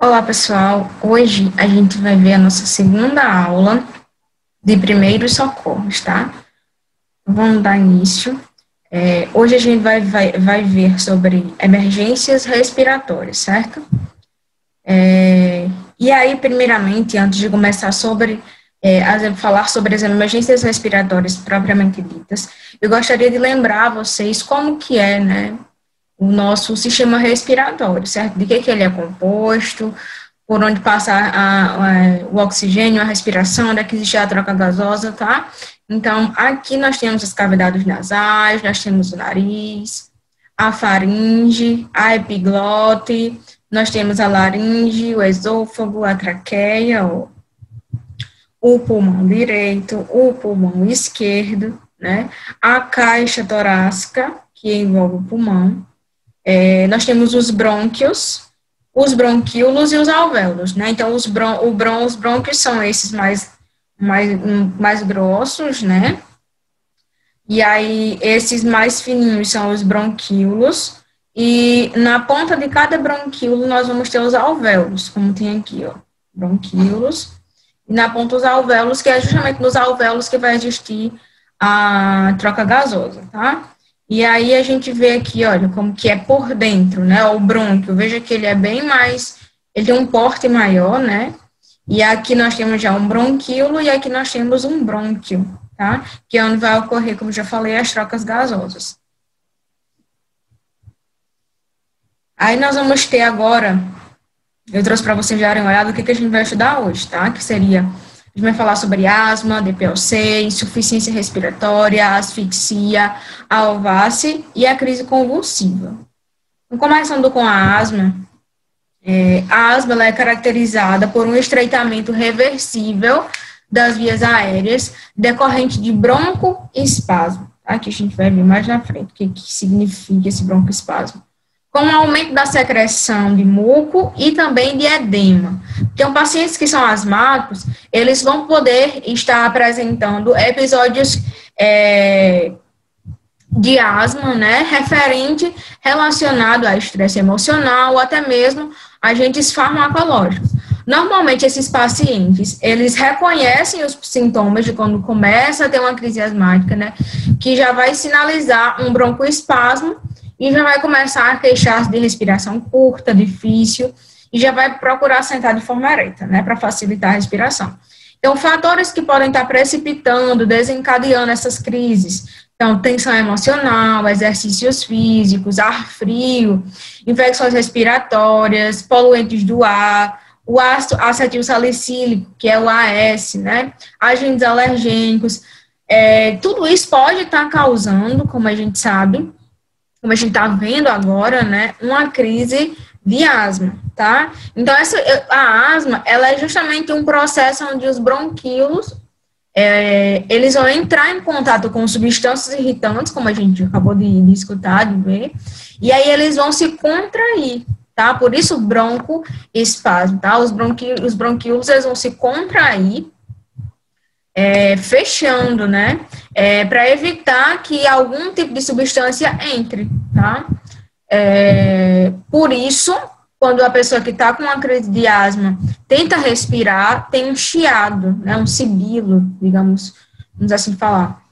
Olá, pessoal. Hoje a gente vai ver a nossa segunda aula de primeiros socorros, tá? Vamos dar início. Hoje a gente vai ver sobre emergências respiratórias, certo? E aí, primeiramente, antes de começar falar sobre as emergências respiratórias propriamente ditas, eu gostaria de lembrar a vocês como que é, né, o nosso sistema respiratório, certo? De que ele é composto, por onde passa o oxigênio, a respiração, onde é que existe a troca gasosa, tá? Então, aqui nós temos as cavidades nasais, nós temos o nariz, a faringe, a epiglote, nós temos a laringe, o esôfago, a traqueia, o pulmão direito, o pulmão esquerdo, né? A caixa torácica, que envolve o pulmão. Nós temos os brônquios, os bronquíolos e os alvéolos, né? Então, os brônquios são esses mais grossos, né? E aí, esses mais fininhos são os bronquíolos, e na ponta de cada bronquíolo nós vamos ter os alvéolos, como tem aqui, ó, bronquíolos, e na ponta os alvéolos, que é justamente nos alvéolos que vai existir a troca gasosa, tá? E aí a gente vê aqui, olha, como que é por dentro, né, o brônquio, veja que ele é bem mais, ele tem um porte maior, né, e aqui nós temos já um bronquíolo e aqui nós temos um brônquio, tá, que é onde vai ocorrer, como já falei, as trocas gasosas. Aí nós vamos ter agora, eu trouxe para vocês darem uma olhada o que a gente vai estudar hoje, tá, que seria... A gente vai falar sobre asma, DPOC, insuficiência respiratória, asfixia, a alvácie e a crise convulsiva. Então, começando com a asma ela é caracterizada por um estreitamento reversível das vias aéreas decorrente de broncoespasmo. Aqui a gente vai ver mais na frente o que significa esse broncoespasmo. Com o aumento da secreção de muco e também de edema. Então, pacientes que são asmáticos, eles vão poder estar apresentando episódios de asma, né, relacionado a estresse emocional, ou até mesmo agentes farmacológicos. Normalmente, esses pacientes, eles reconhecem os sintomas de quando começa a ter uma crise asmática, né, que já vai sinalizar um broncoespasmo, e já vai começar a queixar-se de respiração curta, difícil, e já vai procurar sentar de forma ereta, né, para facilitar a respiração. Então, fatores que podem estar precipitando, desencadeando essas crises, então, tensão emocional, exercícios físicos, ar frio, infecções respiratórias, poluentes do ar, o ácido acetilsalicílico, que é o AS, né, agentes alergênicos, tudo isso pode estar causando, como a gente sabe, como a gente está vendo agora, né, uma crise de asma, tá? Então, a asma, ela é justamente um processo onde os bronquíolos, eles vão entrar em contato com substâncias irritantes, como a gente acabou de escutar, de ver, e aí eles vão se contrair, tá? Por isso, broncoespasmo, tá? Os bronquíolos, eles vão se contrair, fechando, né, para evitar que algum tipo de substância entre, tá? Por isso, quando a pessoa que está com uma crise de asma tenta respirar, tem um chiado, né, um sibilo, digamos, vamos assim falar.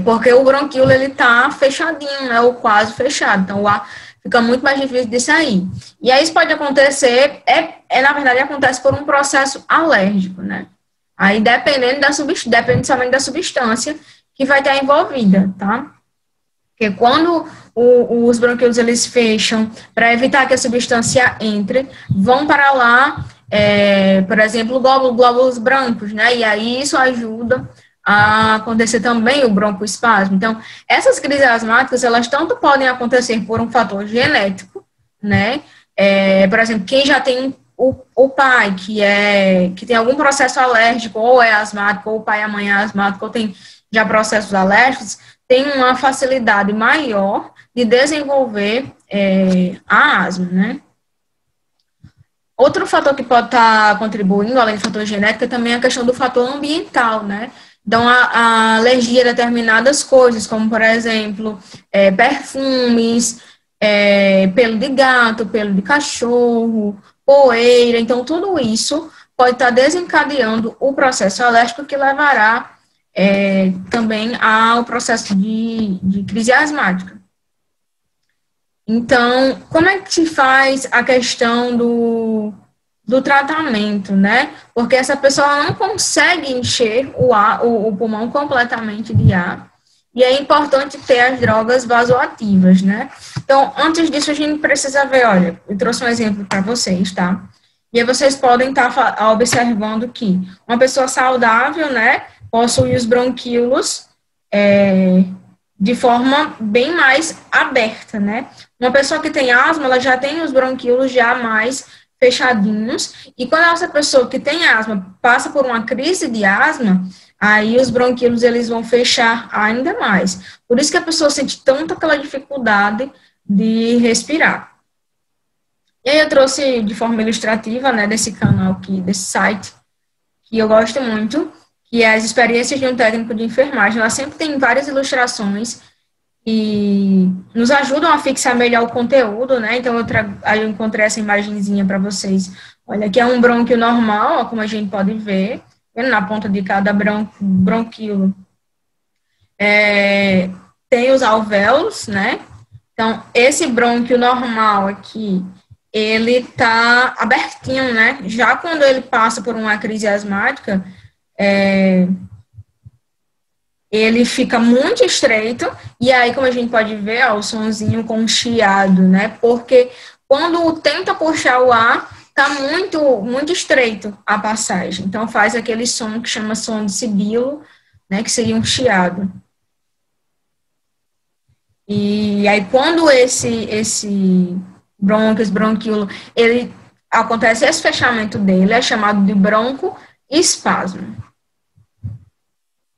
Porque o bronquíolo, ele tá fechadinho, né, ou quase fechado, então o ar fica muito mais difícil de sair. E aí isso pode acontecer, na verdade, acontece por um processo alérgico, né? Aí, depende somente da substância que vai estar envolvida, tá? Porque quando os bronquíolos, eles fecham, para evitar que a substância entre, vão para lá, por exemplo, glóbulos brancos, né? E aí isso ajuda a acontecer também o broncoespasmo. Então, essas crises asmáticas, elas tanto podem acontecer por um fator genético, né? Por exemplo, quem já tem o pai que tem algum processo alérgico, ou é asmático, ou o pai e a mãe é asmático, ou tem já processos alérgicos, tem uma facilidade maior de desenvolver a asma, né? Outro fator que pode estar contribuindo, além do fator genético, é também a questão do fator ambiental, né? Então, a alergia a determinadas coisas, como, por exemplo, perfumes, pelo de gato, pelo de cachorro, poeira. Então, tudo isso pode estar desencadeando o processo alérgico que levará também ao processo de crise asmática. Então, como é que se faz a questão do tratamento, né? Porque essa pessoa não consegue encher o pulmão completamente de ar, e é importante ter as drogas vasoativas, né? Então, antes disso, a gente precisa ver, olha, eu trouxe um exemplo para vocês, tá? E aí vocês podem estar observando que uma pessoa saudável, né, possui os bronquíolos de forma bem mais aberta, né? Uma pessoa que tem asma, ela já tem os bronquíolos já mais fechadinhos, e quando essa pessoa que tem asma passa por uma crise de asma, aí os bronquíolos eles vão fechar ainda mais. Por isso que a pessoa sente tanto aquela dificuldade de respirar. E aí eu trouxe de forma ilustrativa, né, desse canal aqui, desse site, que eu gosto muito, que é as experiências de um técnico de enfermagem. Ela sempre tem várias ilustrações e nos ajudam a fixar melhor o conteúdo, né? Então, aí eu encontrei essa imagenzinha para vocês. Olha, aqui é um brônquio normal, ó, como a gente pode ver, na ponta de cada bronquíolo. Tem os alvéolos, né? Então, esse brônquio normal aqui, ele tá abertinho, né? Já quando ele passa por uma crise asmática, ele fica muito estreito, e aí, como a gente pode ver, ó, o sonzinho com um chiado, né? Porque quando tenta puxar o ar, tá muito, muito estreito a passagem. Então, faz aquele som que chama som de sibilo, né? Que seria um chiado. E aí, quando esse bronquíolo, ele acontece esse fechamento dele, é chamado de broncoespasmo.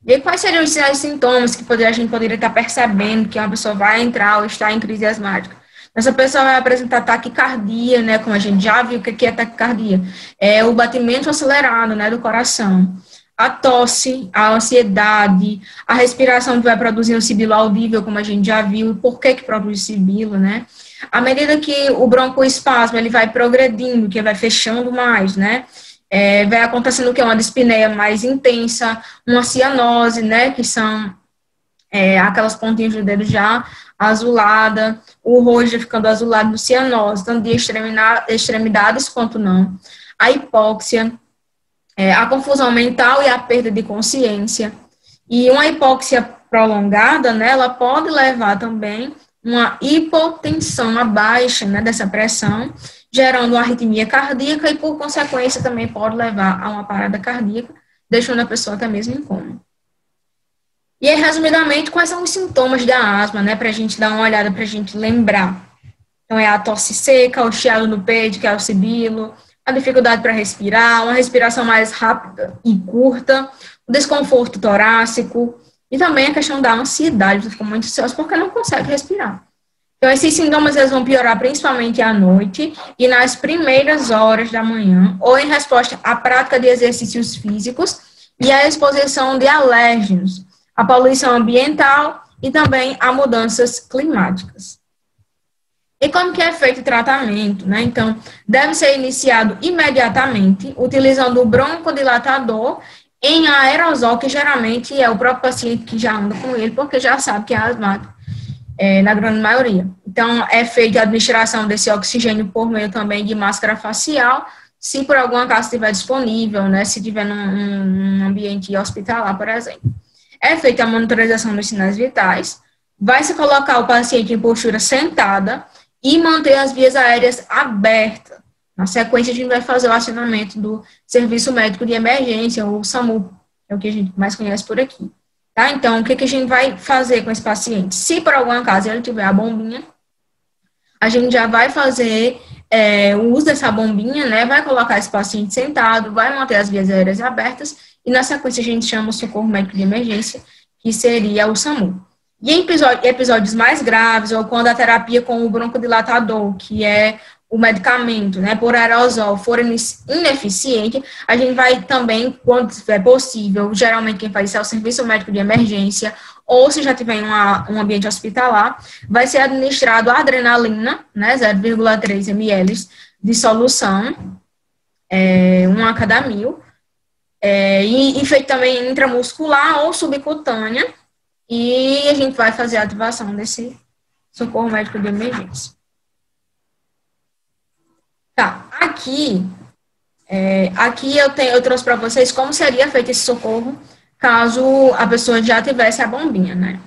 E quais seriam os sintomas que a gente poderia estar percebendo que uma pessoa vai entrar ou está em crise asmática? Essa pessoa vai apresentar taquicardia, né, como a gente já viu, o que é taquicardia? É o batimento acelerado, né, do coração. A tosse, a ansiedade, a respiração que vai produzir um sibilo audível, como a gente já viu. Por que produz sibilo, né? À medida que o broncoespasmo ele vai progredindo, que vai fechando mais, né? Vai acontecendo o que é uma dispneia mais intensa, uma cianose, né? Que são aquelas pontinhas do dedo já azulada, o rosto já ficando azulado do cianose, tanto de extremidades quanto não. A hipóxia, a confusão mental e a perda de consciência. E uma hipóxia prolongada, né, ela pode levar também uma hipotensão, uma baixa, né, dessa pressão, gerando uma arritmia cardíaca e, por consequência, também pode levar a uma parada cardíaca, deixando a pessoa até mesmo em coma. E aí, resumidamente, quais são os sintomas da asma, né, para a gente dar uma olhada, para a gente lembrar. Então, é a tosse seca, o chiado no peito, que é o sibilo, a dificuldade para respirar, uma respiração mais rápida e curta, o desconforto torácico e também a questão da ansiedade, você fica muito ansioso porque não consegue respirar. Então, esses sintomas eles vão piorar principalmente à noite e nas primeiras horas da manhã, ou em resposta à prática de exercícios físicos e à exposição de alérgenos, à poluição ambiental e também a mudanças climáticas. E como que é feito o tratamento, né? Então, deve ser iniciado imediatamente, utilizando o broncodilatador em aerosol, que geralmente é o próprio paciente que já anda com ele, porque já sabe que é asmático, na grande maioria. Então, é feita a administração desse oxigênio por meio também de máscara facial, se por algum acaso estiver disponível, né? Se estiver num ambiente hospitalar, por exemplo. É feita a monitorização dos sinais vitais, vai se colocar o paciente em postura sentada, e manter as vias aéreas abertas. Na sequência, a gente vai fazer o acionamento do Serviço Médico de Emergência, ou SAMU, é o que a gente mais conhece por aqui. Tá? Então, o que a gente vai fazer com esse paciente? Se por algum acaso ele tiver a bombinha, a gente já vai fazer o uso dessa bombinha, né? Vai colocar esse paciente sentado, vai manter as vias aéreas abertas, e na sequência a gente chama o Socorro Médico de Emergência, que seria o SAMU. E em episódios mais graves, ou quando a terapia com o broncodilatador, que é o medicamento, né, por aerosol, for ineficiente, a gente vai também, quando é possível, geralmente quem faz isso é o Serviço Médico de Emergência, ou se já tiver em um ambiente hospitalar, vai ser administrado a adrenalina, né, 0,3 ml de solução, 1 a cada 1.000, e feito também intramuscular ou subcutânea, e a gente vai fazer a ativação desse socorro médico de emergência. Tá, aqui eu trouxe para vocês como seria feito esse socorro caso a pessoa já tivesse a bombinha, né?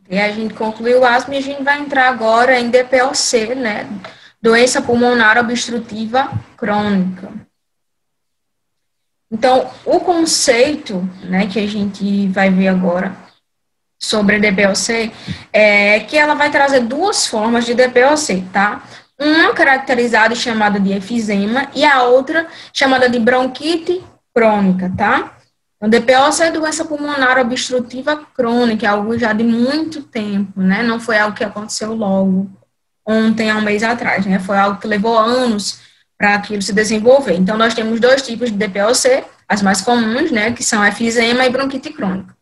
E a gente concluiu o asma e a gente vai entrar agora em DPOC, né? Doença pulmonar obstrutiva crônica. Então, o conceito, né, que a gente vai ver agora sobre DPOC é que ela vai trazer 2 formas de DPOC, tá? Uma caracterizada e chamada de efizema e a outra chamada de bronquite crônica, tá? Então, DPOC é doença pulmonar obstrutiva crônica, é algo já de muito tempo, né? Não foi algo que aconteceu logo, ontem, há um mês atrás, né? Foi algo que levou anos para aquilo se desenvolver. Então, nós temos 2 tipos de DPOC, as mais comuns, né? Que são efizema e bronquite crônica.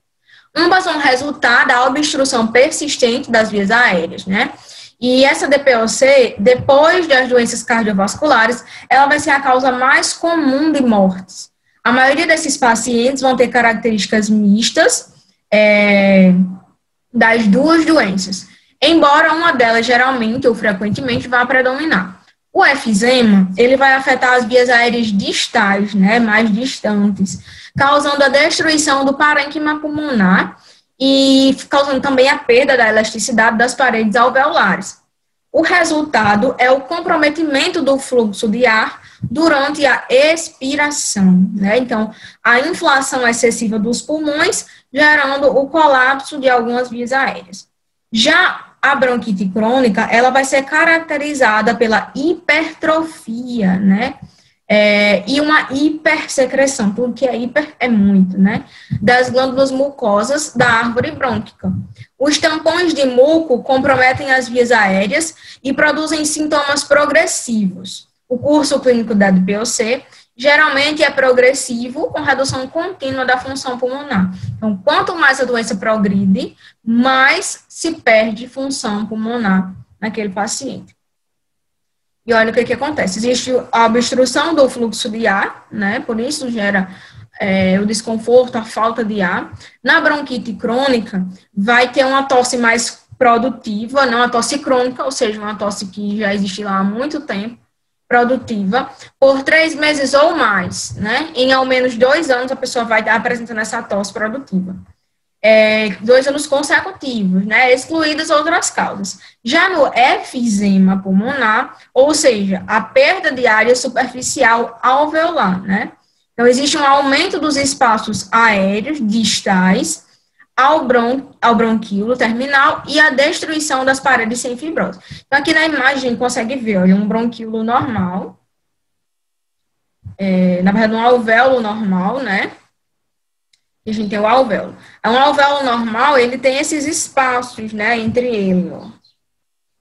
Ambas são resultado da obstrução persistente das vias aéreas, né? E essa DPOC, depois das doenças cardiovasculares, ela vai ser a causa mais comum de mortes. A maioria desses pacientes vão ter características mistas das 2 doenças, embora uma delas geralmente ou frequentemente vá predominar. O efizema, ele vai afetar as vias aéreas distais, né, mais distantes, causando a destruição do parênquima pulmonar e causando também a perda da elasticidade das paredes alveolares. O resultado é o comprometimento do fluxo de ar durante a expiração, né? Então, a inflação excessiva dos pulmões, gerando o colapso de algumas vias aéreas. Já a bronquite crônica, ela vai ser caracterizada pela hipertrofia, né? E uma hipersecreção, tudo que é hiper é muito, né? Das glândulas mucosas da árvore brônquica. Os tampões de muco comprometem as vias aéreas e produzem sintomas progressivos. O curso clínico da DPOC geralmente é progressivo, com redução contínua da função pulmonar. Então, quanto mais a doença progride, mais se perde função pulmonar naquele paciente. E olha o que acontece. Existe a obstrução do fluxo de ar, né? Por isso gera o desconforto, a falta de ar. Na bronquite crônica, vai ter uma tosse mais produtiva, não a tosse crônica, ou seja, uma tosse que já existe lá há muito tempo, produtiva, por 3 meses ou mais, né? Em ao menos 2 anos, a pessoa vai estar apresentando essa tosse produtiva. 2 anos consecutivos, né? Excluídas outras causas. Já no efizema pulmonar, ou seja, a perda de área superficial alveolar, né? Então, existe um aumento dos espaços aéreos distais ao bronquíolo terminal e a destruição das paredes sem fibrose. Então, aqui na imagem a gente consegue ver, olha, um bronquíolo normal, na verdade, um alvéolo normal, né? E a gente tem o alvéolo. Um alvéolo normal, ele tem esses espaços, né, entre eles, ó.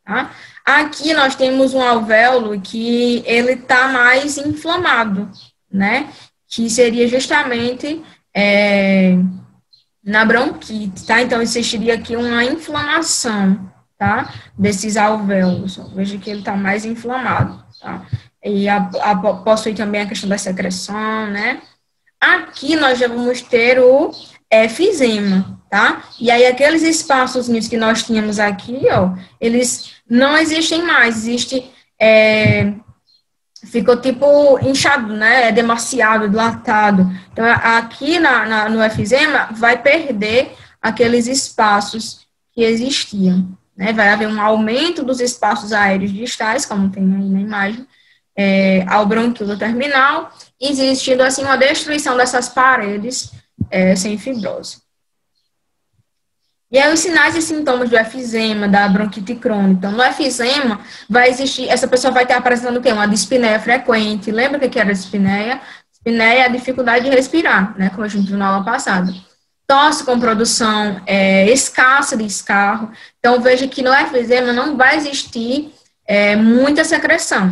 Tá? Aqui nós temos um alvéolo que ele está mais inflamado, né? Que seria justamente na bronquite, tá? Então, existiria aqui uma inflamação, tá? Desses alvéolos. Veja que ele está mais inflamado, tá? E possui também a questão da secreção, né? Aqui nós já vamos ter o efizema, tá? E aí, aqueles espaços que nós tínhamos aqui, ó, eles não existem mais, ficou tipo inchado, né? É demasiado, dilatado. Então, aqui no efizema, vai perder aqueles espaços que existiam, né? Vai haver um aumento dos espaços aéreos distais, como tem aí na imagem, ao bronquíolo terminal, existindo, assim, uma destruição dessas paredes sem fibrose. E aí, os sinais e sintomas do efizema, da bronquite crônica. Então, no efizema, vai existir, essa pessoa vai estar apresentando o quê? Uma dispneia frequente. Lembra o que era a dispneia? Dispneia é a dificuldade de respirar, né? Como a gente viu na aula passada. Tosse com produção escassa de escarro. Então, veja que no efizema não vai existir muita secreção.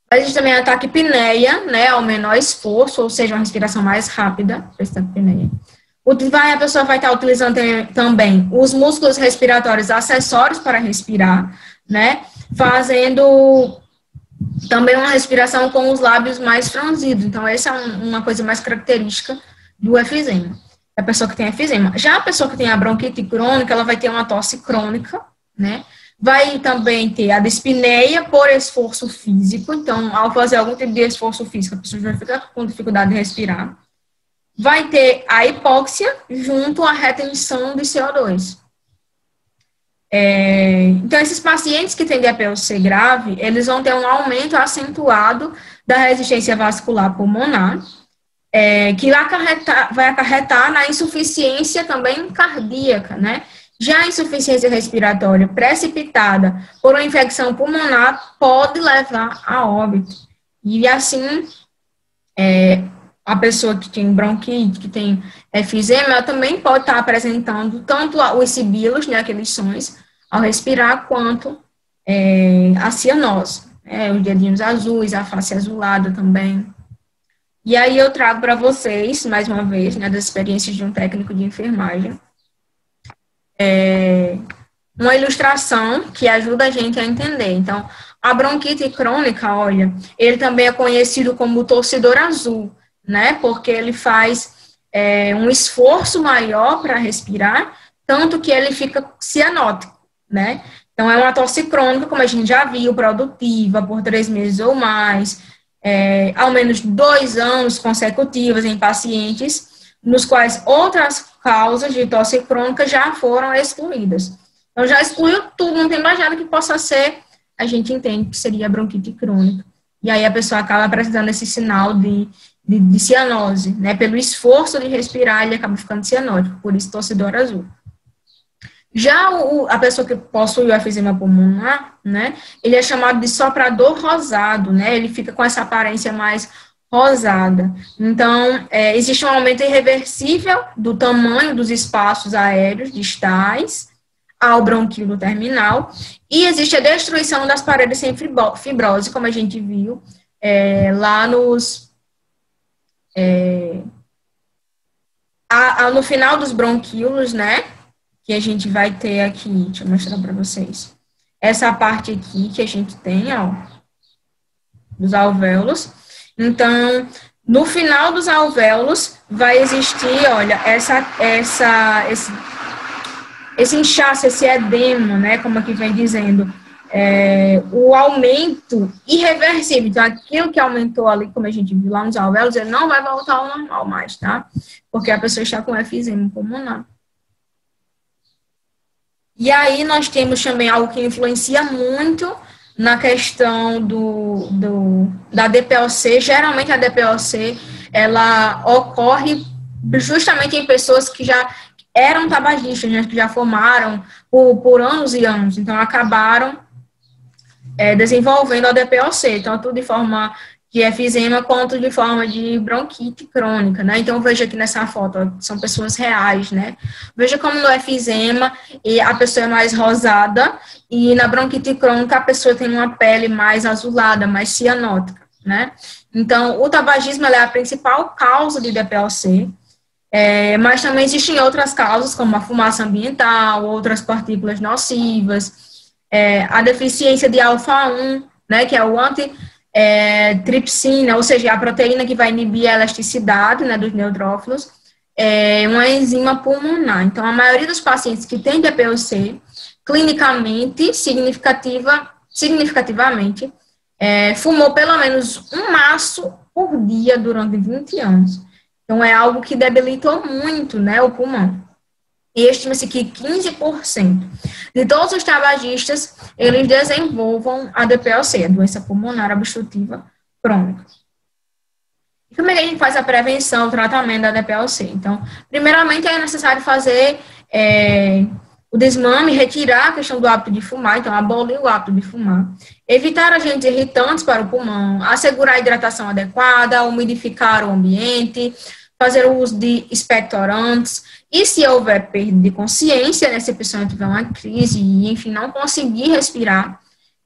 Vai existir também a taquipneia, né? Ao menor esforço, ou seja, uma respiração mais rápida, essa taquipneia. A pessoa vai estar utilizando também os músculos respiratórios acessórios para respirar, né? Fazendo também uma respiração com os lábios mais franzidos. Então, essa é uma coisa mais característica do efizema. A pessoa que tem efizema. Já a pessoa que tem a bronquite crônica, ela vai ter uma tosse crônica, né? Vai também ter a dispneia por esforço físico. Então, ao fazer algum tipo de esforço físico, a pessoa vai ficar com dificuldade de respirar. Vai ter a hipóxia junto à retenção de CO2. Então, esses pacientes que têm DPOC grave, eles vão ter um aumento acentuado da resistência vascular pulmonar, que vai acarretar na insuficiência também cardíaca, né? Já a insuficiência respiratória precipitada por uma infecção pulmonar pode levar a óbito. E assim, a pessoa que tem bronquite, que tem efizema, ela também pode estar apresentando tanto os sibilos, né, aqueles sons, ao respirar, quanto a cianose, os dedinhos azuis, a face azulada também. E aí eu trago para vocês, mais uma vez, né, das experiências de um técnico de enfermagem, uma ilustração que ajuda a gente a entender. Então, a bronquite crônica, olha, ele também é conhecido como torcedor azul, né, porque ele faz um esforço maior para respirar, tanto que ele fica cianótico, né. Então, é uma tosse crônica, como a gente já viu, produtiva, por 3 meses ou mais, ao menos 2 anos consecutivos em pacientes, nos quais outras causas de tosse crônica já foram excluídas. Então, já excluiu tudo, não tem mais nada que possa ser, a gente entende que seria bronquite crônica. E aí a pessoa acaba apresentando esse sinal de cianose, né? Pelo esforço de respirar, ele acaba ficando cianótico, por isso torcedor azul. Já a pessoa que possui o efizema pulmonar, né? Ele é chamado de soprador rosado, né? Ele fica com essa aparência mais rosada. Então, existe um aumento irreversível do tamanho dos espaços aéreos distais ao bronquíolo terminal, e existe a destruição das paredes sem fibrose, como a gente viu lá no final dos bronquíolos, né, que a gente vai ter aqui, deixa eu mostrar para vocês, essa parte aqui que a gente tem, ó, dos alvéolos. Então, no final dos alvéolos, vai existir, olha, esse inchaço, esse edema, né, como aqui vem dizendo, o aumento irreversível. Então, aquilo que aumentou ali, como a gente viu lá nos alvéolos, ele não vai voltar ao normal mais, tá? Porque a pessoa está com efizema pulmonar. E aí, nós temos também algo que influencia muito na questão da DPOC. Geralmente, a DPOC, ela ocorre justamente em pessoas que já eram tabagistas, né, que já fumaram por anos e anos, então acabaram desenvolvendo a DPOC, tanto de forma de efizema quanto de forma de bronquite crônica, né? Então, veja aqui nessa foto, ó, são pessoas reais, né? Veja como no efizema e a pessoa é mais rosada e na bronquite crônica a pessoa tem uma pele mais azulada, mais cianótica, né? Então, o tabagismo é a principal causa de DPOC, mas também existem outras causas, como a fumaça ambiental, outras partículas nocivas, a deficiência de alfa-1, né, que é o tripsina, ou seja, a proteína que vai inibir a elasticidade, né, dos neutrófilos, uma enzima pulmonar. Então, a maioria dos pacientes que têm DPOC, clinicamente, significativamente, fumou pelo menos um maço por dia durante 20 anos. Então, é algo que debilitou muito, né, o pulmão. E estima-se que 15% de todos os tabagistas, eles desenvolvam a DPOC, a doença pulmonar obstrutiva crônica. E como é que a gente faz a prevenção, o tratamento da DPOC? Então, primeiramente, é necessário fazer o desmame, retirar a questão do hábito de fumar, então, abolir o hábito de fumar, evitar agentes irritantes para o pulmão, assegurar a hidratação adequada, umidificar o ambiente, fazer o uso de expectorantes, e se houver perda de consciência, né, se a pessoa tiver uma crise e, enfim, não conseguir respirar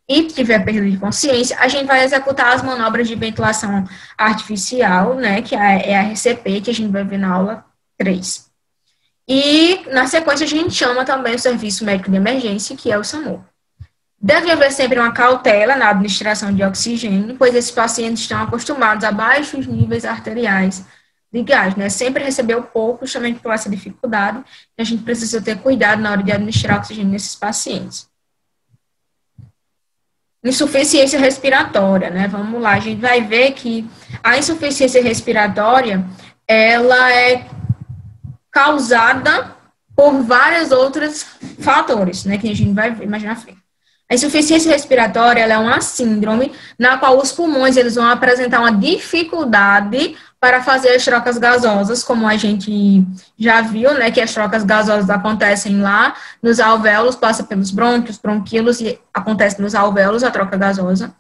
e tiver perda de consciência, a gente vai executar as manobras de ventilação artificial, né, que é a RCP, que a gente vai ver na aula 3. E, na sequência, a gente chama também o Serviço Médico de Emergência, que é o SAMU. Deve haver sempre uma cautela na administração de oxigênio, pois esses pacientes estão acostumados a baixos níveis arteriais de gás, né? Sempre recebeu pouco, justamente por essa dificuldade, e a gente precisa ter cuidado na hora de administrar oxigênio nesses pacientes. Insuficiência respiratória, né? Vamos lá, a gente vai ver que a insuficiência respiratória, ela é causada por vários outros fatores, né? Que a gente vai ver mais na frente. A insuficiência respiratória, ela é uma síndrome na qual os pulmões, eles vão apresentar uma dificuldade para fazer as trocas gasosas, como a gente já viu, né, que as trocas gasosas acontecem lá nos alvéolos, passa pelos brônquios, bronquíolos e acontece nos alvéolos a troca gasosa.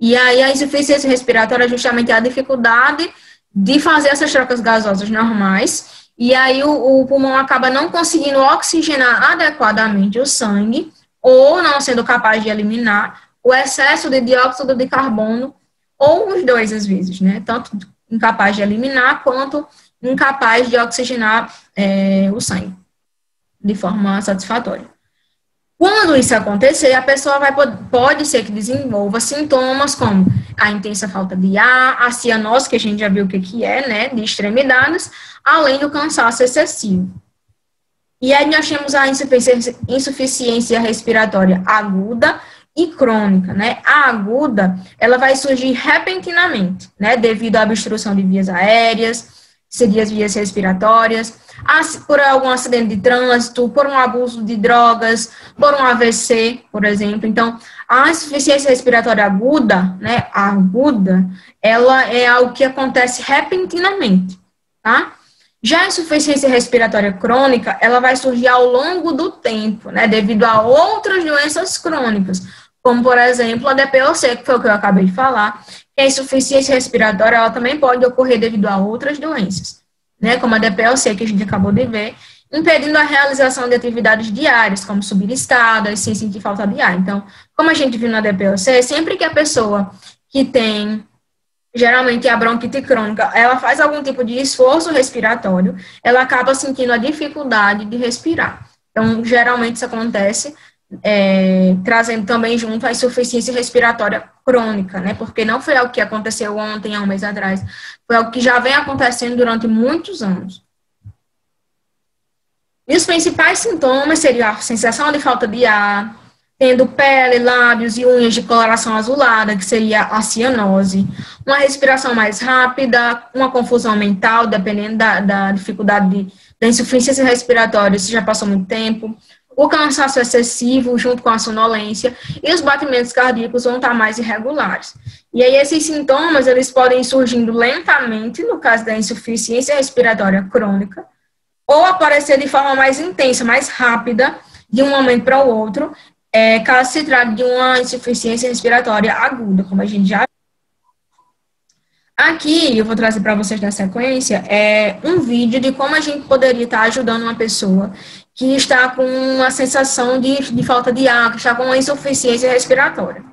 E aí a insuficiência respiratória é justamente a dificuldade de fazer essas trocas gasosas normais, e aí o pulmão acaba não conseguindo oxigenar adequadamente o sangue, ou não sendo capaz de eliminar o excesso de dióxido de carbono, ou os dois às vezes, né, tanto incapaz de eliminar, quanto incapaz de oxigenar o sangue de forma satisfatória. Quando isso acontecer, a pessoa pode ser que desenvolva sintomas como a intensa falta de ar, a cianose, que a gente já viu o que é, né, de extremidades, além do cansaço excessivo. E aí nós temos a insuficiência respiratória aguda e crônica, né? A aguda, ela vai surgir repentinamente, né? Devido à obstrução de vias aéreas, seguir as vias respiratórias, por algum acidente de trânsito, por um abuso de drogas, por um AVC, por exemplo. Então, a insuficiência respiratória aguda, né? A aguda, ela é algo que acontece repentinamente, tá? Já a insuficiência respiratória crônica, ela vai surgir ao longo do tempo, né? Devido a outras doenças crônicas, como, por exemplo, a DPOC, que foi o que eu acabei de falar, que a insuficiência respiratória, ela também pode ocorrer devido a outras doenças, né, como a DPOC, que a gente acabou de ver, impedindo a realização de atividades diárias, como subir escadas, sem sentir falta de ar. Então, como a gente viu na DPOC, sempre que a pessoa que tem, geralmente a bronquite crônica, ela faz algum tipo de esforço respiratório, ela acaba sentindo a dificuldade de respirar. Então, geralmente isso acontece trazendo também junto a insuficiência respiratória crônica, né, porque não foi algo que aconteceu ontem, há um mês atrás, foi algo que já vem acontecendo durante muitos anos. E os principais sintomas seriam a sensação de falta de ar, tendo pele, lábios e unhas de coloração azulada, que seria a cianose, uma respiração mais rápida, uma confusão mental, dependendo da dificuldade da insuficiência respiratória, se já passou muito tempo, o cansaço excessivo junto com a sonolência e os batimentos cardíacos vão estar mais irregulares. E aí esses sintomas, eles podem ir surgindo lentamente, no caso da insuficiência respiratória crônica, ou aparecer de forma mais intensa, mais rápida, de um momento para o outro, caso se trate de uma insuficiência respiratória aguda, como a gente já viu. Aqui, eu vou trazer para vocês na sequência, um vídeo de como a gente poderia estar ajudando uma pessoa que está com uma sensação de falta de ar, que está com uma insuficiência respiratória.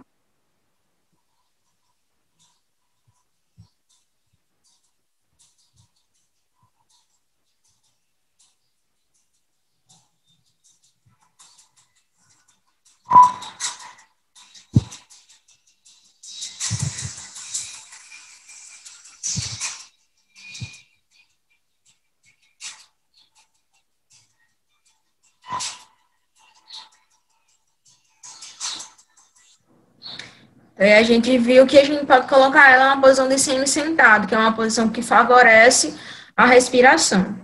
A gente viu que a gente pode colocar ela numa posição de semi-sentado, que é uma posição que favorece a respiração.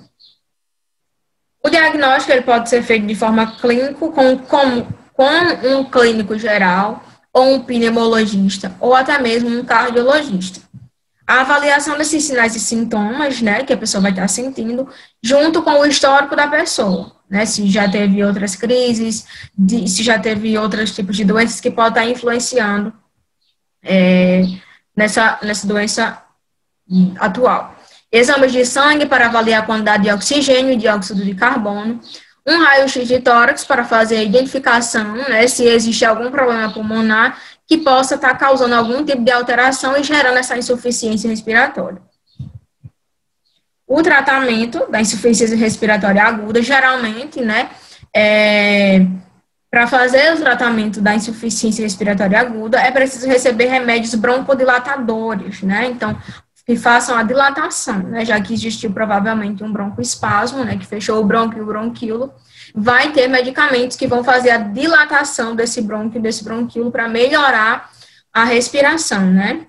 O diagnóstico ele pode ser feito de forma clínica, com um clínico geral, ou um pneumologista, ou até mesmo um cardiologista. A avaliação desses sinais e sintomas, né, que a pessoa vai estar sentindo, junto com o histórico da pessoa, né, se já teve outras crises, se já teve outros tipos de doenças que podem estar influenciando nessa doença atual. Exames de sangue para avaliar a quantidade de oxigênio e dióxido de carbono. Um raio-x de tórax para fazer a identificação, né, se existe algum problema pulmonar que possa estar causando algum tipo de alteração e gerando essa insuficiência respiratória. O tratamento da insuficiência respiratória aguda, geralmente, né, para fazer o tratamento da insuficiência respiratória aguda, é preciso receber remédios broncodilatadores, né? Então, que façam a dilatação, né? Já que existiu provavelmente um broncoespasmo, né? Que fechou o brônquio e o bronquíolo, vai ter medicamentos que vão fazer a dilatação desse brônquio e desse bronquíolo para melhorar a respiração, né?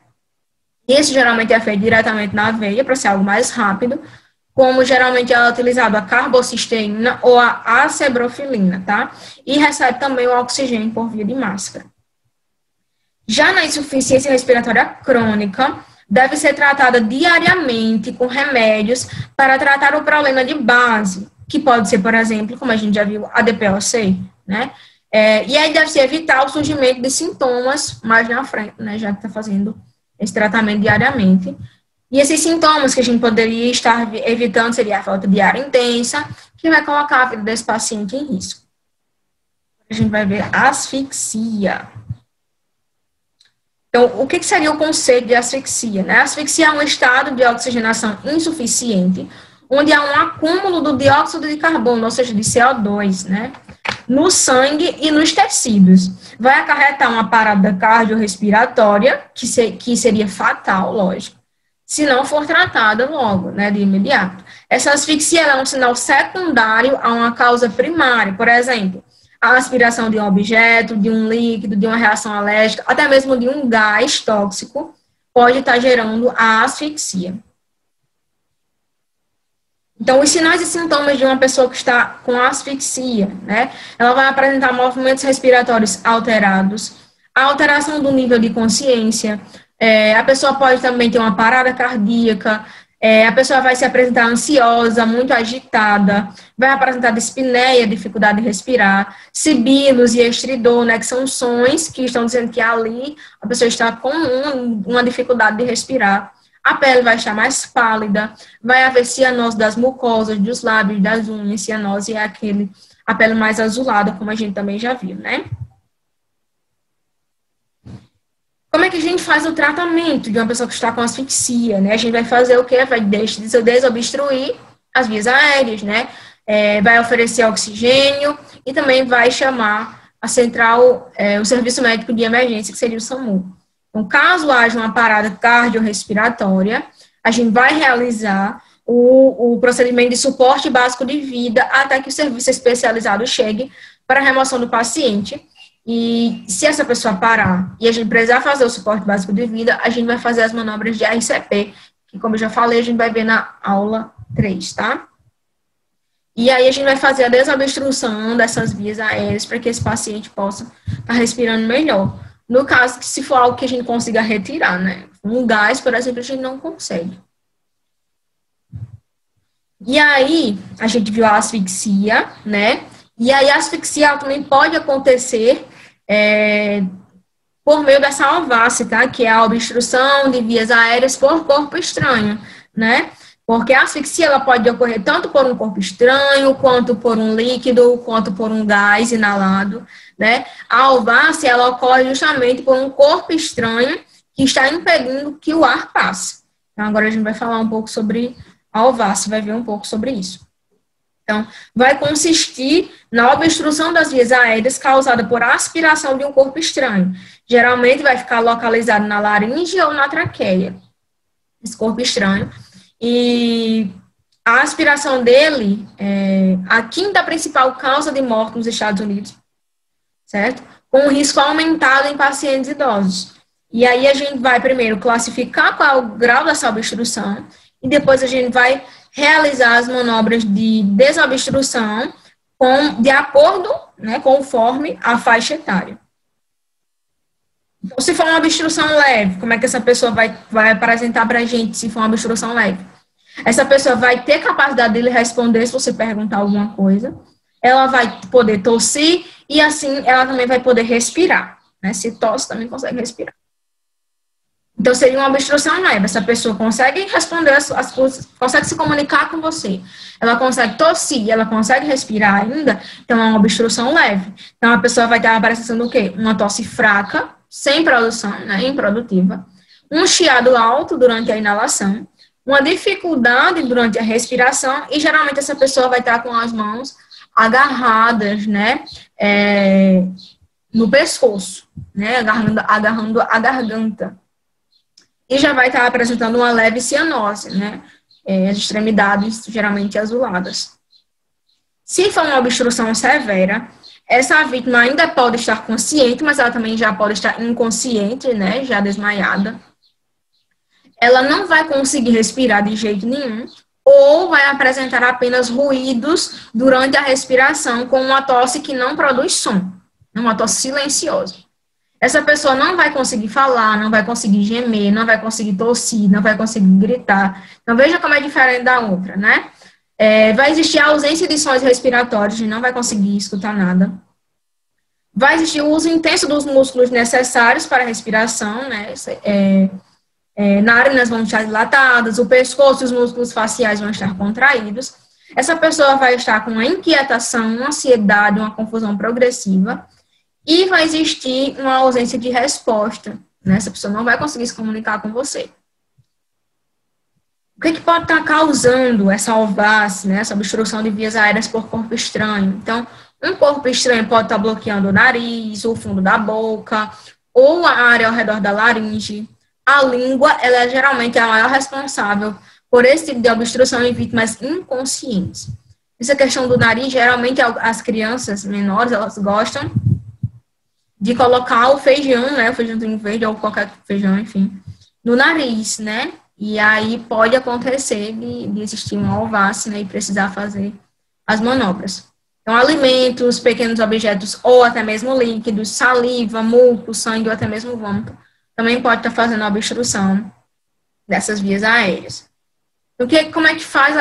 Isso geralmente é feito diretamente na veia, para ser algo mais rápido, como geralmente é utilizado a carbocisteína ou a acebrofilina, tá? E recebe também o oxigênio por via de máscara. Já na insuficiência respiratória crônica, deve ser tratada diariamente com remédios para tratar o problema de base, que pode ser, por exemplo, como a gente já viu, a DPOC, né? E aí deve-se evitar o surgimento de sintomas mais na frente, né? Já que está fazendo esse tratamento diariamente. E esses sintomas que a gente poderia estar evitando seria a falta de ar intensa, que vai colocar a vida desse paciente em risco. A gente vai ver asfixia. Então, o que seria o conceito de asfixia, né? Asfixia é um estado de oxigenação insuficiente, onde há um acúmulo do dióxido de carbono, ou seja, de CO2, né? No sangue e nos tecidos. Vai acarretar uma parada cardiorrespiratória, que seria fatal, lógico, se não for tratada logo, né, de imediato. Essa asfixia é um sinal secundário a uma causa primária, por exemplo, a aspiração de um objeto, de um líquido, de uma reação alérgica, até mesmo de um gás tóxico, pode estar gerando a asfixia. Então, os sinais e sintomas de uma pessoa que está com asfixia, né, ela vai apresentar movimentos respiratórios alterados, a alteração do nível de consciência, a pessoa pode também ter uma parada cardíaca, a pessoa vai se apresentar ansiosa, muito agitada, vai apresentar dispneia, dificuldade de respirar, sibilos e estridor, né, que são sons que estão dizendo que ali a pessoa está com uma dificuldade de respirar. A pele vai estar mais pálida, vai haver cianose das mucosas, dos lábios, das unhas. Cianose é a pele mais azulada, como a gente também já viu, né? Como é que a gente faz o tratamento de uma pessoa que está com asfixia, né? A gente vai fazer o quê? Vai desobstruir as vias aéreas, né? Vai oferecer oxigênio e também vai chamar a central, o serviço médico de emergência, que seria o SAMU. Então, caso haja uma parada cardiorrespiratória, a gente vai realizar o procedimento de suporte básico de vida até que o serviço especializado chegue para a remoção do paciente. E se essa pessoa parar e a gente precisar fazer o suporte básico de vida, a gente vai fazer as manobras de RCP, que, como eu já falei, a gente vai ver na aula 3, tá? E aí a gente vai fazer a desobstrução dessas vias aéreas para que esse paciente possa estar respirando melhor. No caso, que se for algo que a gente consiga retirar, né? Um gás, por exemplo, a gente não consegue. E aí, a gente viu a asfixia, né? E aí, a asfixia também pode acontecer por meio dessa alváce, tá? Que é a obstrução de vias aéreas por corpo estranho, né? Porque a asfixia, ela pode ocorrer tanto por um corpo estranho, quanto por um líquido, quanto por um gás inalado, né? A alváce, ela ocorre justamente por um corpo estranho que está impedindo que o ar passe. Então, agora a gente vai falar um pouco sobre a alváce, vai ver um pouco sobre isso. Então, vai consistir na obstrução das vias aéreas causada por aspiração de um corpo estranho. Geralmente vai ficar localizado na laringe ou na traqueia, esse corpo estranho. E a aspiração dele é a quinta principal causa de morte nos Estados Unidos, certo? Com um risco aumentado em pacientes idosos. E aí a gente vai primeiro classificar qual é o grau dessa obstrução e depois a gente vai realizar as manobras de desobstrução de acordo, né, conforme a faixa etária. Então, se for uma obstrução leve, como é que essa pessoa vai apresentar para a gente se for uma obstrução leve? Essa pessoa vai ter capacidade de responder se você perguntar alguma coisa, ela vai poder tossir e, assim, ela também vai poder respirar, né? Se tosse, também consegue respirar. Então, seria uma obstrução leve. Essa pessoa consegue responder as coisas, consegue se comunicar com você. Ela consegue tossir, ela consegue respirar ainda, então é uma obstrução leve. Então, a pessoa vai estar apresentando o quê? Uma tosse fraca, sem produção, né, improdutiva, um chiado alto durante a inalação, uma dificuldade durante a respiração, e geralmente essa pessoa vai estar com as mãos agarradas, né, no pescoço, né, agarrando a garganta. E já vai estar apresentando uma leve cianose, né? As extremidades geralmente azuladas. Se for uma obstrução severa, essa vítima ainda pode estar consciente, mas ela também já pode estar inconsciente, né? Já desmaiada. Ela não vai conseguir respirar de jeito nenhum, ou vai apresentar apenas ruídos durante a respiração, com uma tosse que não produz som, uma tosse silenciosa. Essa pessoa não vai conseguir falar, não vai conseguir gemer, não vai conseguir tossir, não vai conseguir gritar. Então, veja como é diferente da outra, né? Vai existir a ausência de sons respiratórios, a gente não vai conseguir escutar nada. Vai existir o uso intenso dos músculos necessários para a respiração, né? Narinas vão estar dilatadas, o pescoço e os músculos faciais vão estar contraídos. Essa pessoa vai estar com uma inquietação, uma ansiedade, uma confusão progressiva. E vai existir uma ausência de resposta, né? Essa pessoa não vai conseguir se comunicar com você. O que pode estar causando essa alváce, né? Essa obstrução de vias aéreas por corpo estranho? Então, um corpo estranho pode estar bloqueando o nariz, o fundo da boca, ou a área ao redor da laringe. A língua, ela é geralmente a maior responsável por esse tipo de obstrução em vítimas inconscientes. Essa questão do nariz, geralmente as crianças menores, elas gostam de colocar o feijão, né, o feijãozinho verde ou qualquer feijão, enfim, no nariz, né, e aí pode acontecer de existir uma alváce, né, e precisar fazer as manobras. Então, alimentos, pequenos objetos ou até mesmo líquidos, saliva, muco, sangue ou até mesmo vômito, também pode estar fazendo a obstrução dessas vias aéreas. Então, como é que faz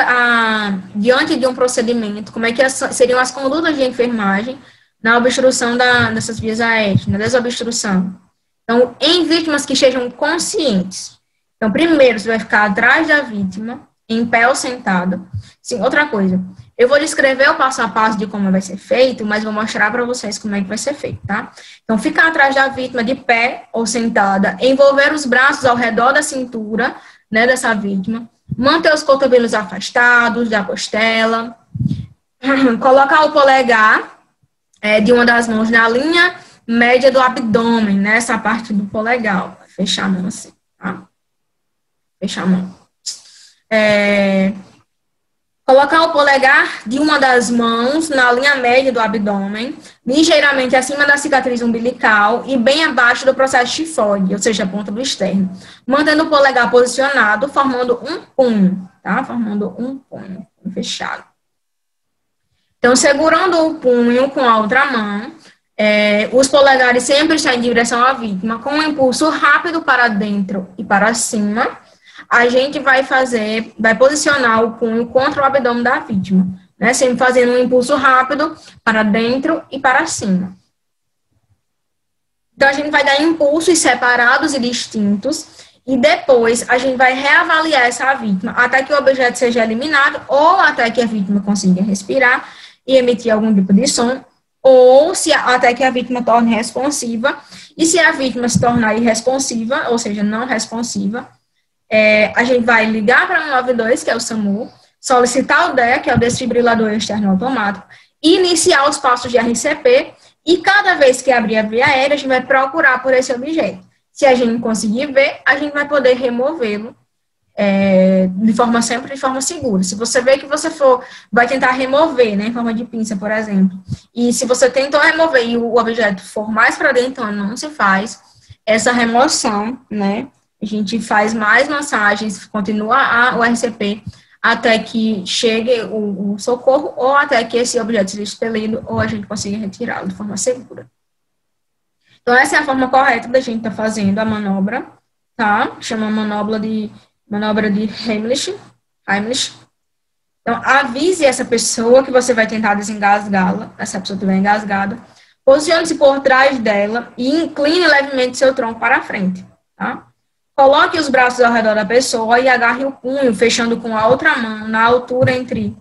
diante de um procedimento, como é que seriam as condutas de enfermagem na obstrução dessas vias aéreas, na desobstrução? Então, em vítimas que estejam conscientes. Então, primeiro, você vai ficar atrás da vítima, em pé ou sentado. Sim, outra coisa, eu vou descrever o passo a passo de como vai ser feito, mas vou mostrar para vocês como é que vai ser feito, tá? Então, ficar atrás da vítima de pé ou sentada, envolver os braços ao redor da cintura, né, dessa vítima, manter os cotovelos afastados da costela, colocar o polegar de uma das mãos na linha média do abdômen, nessa parte do polegar. Fechar a mão assim, tá? Fechar a mão. Colocar o polegar de uma das mãos na linha média do abdômen, ligeiramente acima da cicatriz umbilical e bem abaixo do processo tifoide, ou seja, a ponta do externo. Mantendo o polegar posicionado, formando um punho, tá? Formando um punho fechado. Então, segurando o punho com a outra mão, os polegares sempre estão em direção à vítima, com um impulso rápido para dentro e para cima, a gente vai posicionar o punho contra o abdômen da vítima, né? Sempre fazendo um impulso rápido para dentro e para cima. Então, a gente vai dar impulsos separados e distintos, e depois a gente vai reavaliar essa vítima até que o objeto seja eliminado, ou até que a vítima consiga respirar e emitir algum tipo de som, ou até que a vítima torne responsiva. E se a vítima se tornar irresponsiva, ou seja, não responsiva, a gente vai ligar para o 192, que é o SAMU, solicitar o DEA, que é o desfibrilador externo automático, e iniciar os passos de RCP, e cada vez que abrir a via aérea, a gente vai procurar por esse objeto. Se a gente conseguir ver, a gente vai poder removê-lo sempre de forma segura. Se você vê que vai tentar remover, né, em forma de pinça, por exemplo, e se você tentou remover e o objeto for mais para dentro, então não se faz essa remoção, né? A gente faz mais massagens, continua o RCP até que chegue o socorro ou até que esse objeto seja expelido ou a gente consiga retirá-lo de forma segura. Então, essa é a forma correta da gente estar fazendo a manobra, tá? Chama manobra de Heimlich. Então, avise essa pessoa que você vai tentar desengasgá-la, essa pessoa estiver engasgada, posicione-se por trás dela e incline levemente seu tronco para a frente, tá? Coloque os braços ao redor da pessoa e agarre o punho, fechando com a outra mão, na altura entre...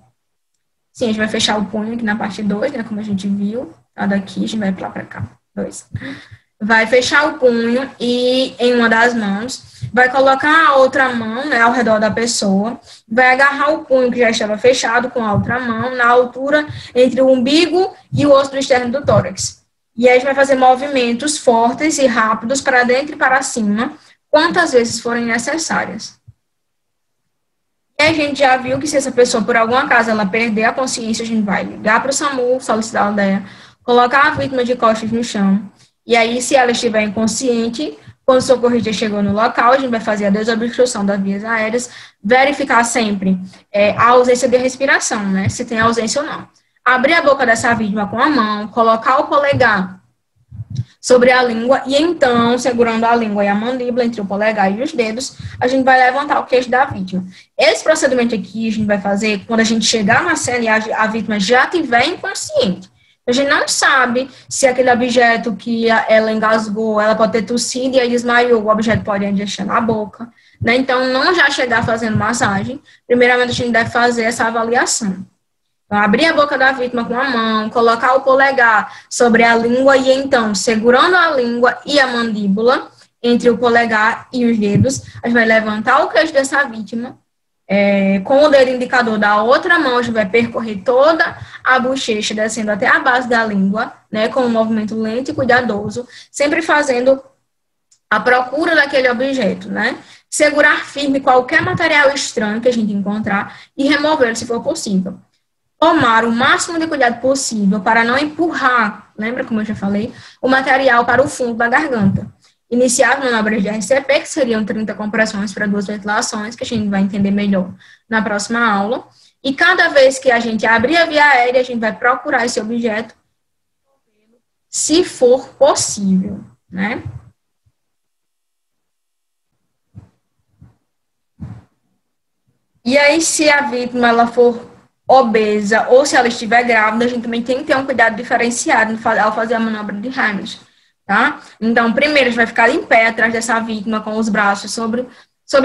Sim, a gente vai fechar o punho aqui na parte 2, né, como a gente viu. Tá, daqui, a gente vai lá para cá. 2. Vai fechar o punho e em uma das mãos, vai colocar a outra mão, né, ao redor da pessoa, vai agarrar o punho que já estava fechado com a outra mão, na altura entre o umbigo e o osso externo do tórax. E aí a gente vai fazer movimentos fortes e rápidos para dentro e para cima, quantas vezes forem necessárias. E a gente já viu que se essa pessoa, por algum acaso, ela perder a consciência, a gente vai ligar para o SAMU, solicitar o DEA, colocar a vítima de costas no chão. E aí, se ela estiver inconsciente, quando o socorrista chegou no local, a gente vai fazer a desobstrução das vias aéreas, verificar sempre a ausência de respiração, né? Se tem ausência ou não. Abrir a boca dessa vítima com a mão, colocar o polegar sobre a língua e então, segurando a língua e a mandíbula entre o polegar e os dedos, a gente vai levantar o queixo da vítima. Esse procedimento aqui a gente vai fazer quando a gente chegar na cena e a vítima já estiver inconsciente. A gente não sabe se aquele objeto que ela engasgou, ela pode ter tossido e aí desmaiou, o objeto pode deixar na boca, né? Então, não já chegar fazendo massagem, primeiramente a gente deve fazer essa avaliação. Então, abrir a boca da vítima com a mão, colocar o polegar sobre a língua e então, segurando a língua e a mandíbula, entre o polegar e os dedos, a gente vai levantar o queixo dessa vítima, com o dedo indicador da outra mão, a gente vai percorrer toda a bochecha, descendo até a base da língua, né, com um movimento lento e cuidadoso, sempre fazendo a procura daquele objeto, né? Segurar firme qualquer material estranho que a gente encontrar e removê-lo se for possível. Tomar o máximo de cuidado possível para não empurrar, lembra como eu já falei, o material para o fundo da garganta. Iniciar manobras de RCP, que seriam 30 compressões para 2 ventilações, que a gente vai entender melhor na próxima aula. E cada vez que a gente abrir a via aérea, a gente vai procurar esse objeto, se for possível, né? E aí, se a vítima ela for obesa ou se ela estiver grávida, a gente também tem que ter um cuidado diferenciado ao fazer a manobra de Heimlich, tá? Então, primeiro, a gente vai ficar em pé atrás dessa vítima com os braços sobre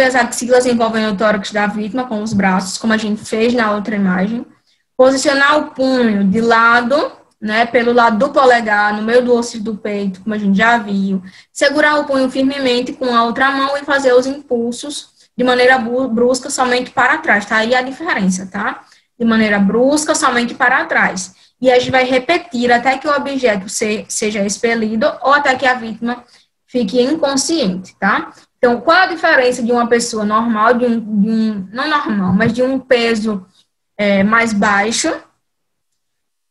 as axilas, envolvendo o tórax da vítima com os braços, como a gente fez na outra imagem. Posicionar o punho de lado, né, pelo lado do polegar, no meio do osso do peito, como a gente já viu. Segurar o punho firmemente com a outra mão e fazer os impulsos de maneira brusca, somente para trás, tá? Aí a diferença, tá? De maneira brusca, somente para trás. E a gente vai repetir até que o objeto seja expelido ou até que a vítima fique inconsciente, tá? Então, qual a diferença de uma pessoa normal, não normal, mas de um peso mais baixo